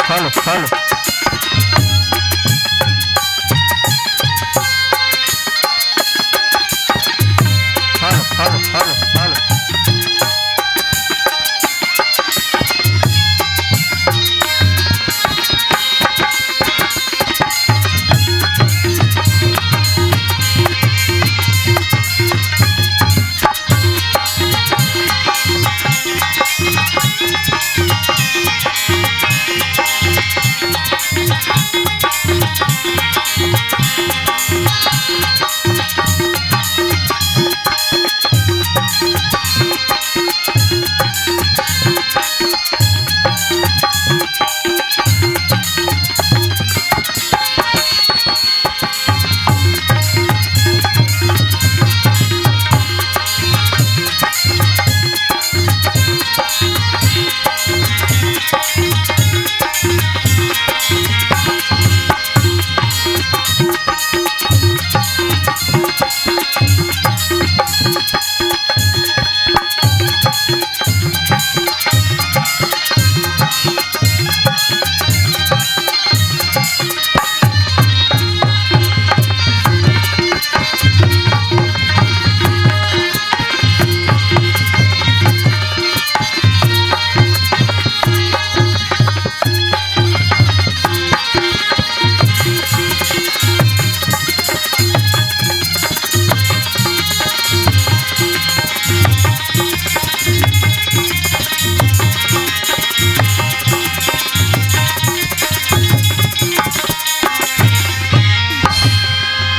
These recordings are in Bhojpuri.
Hello hello hello hello hello hello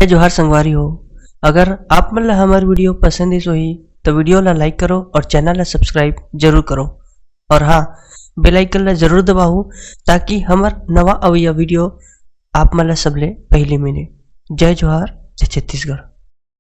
जोहार संगवारी हो। अगर आप मन ला हमार वीडियो पसंद है सोही तो वीडियो ला लाइक करो और चैनल ला सब्सक्राइब जरूर करो और हाँ बेल आइकन ला जरूर दबाओ ताकि हमार नवा अवैया वीडियो आप मन ला सबले पहले मिले। जय जोहार, जय छत्तीसगढ़।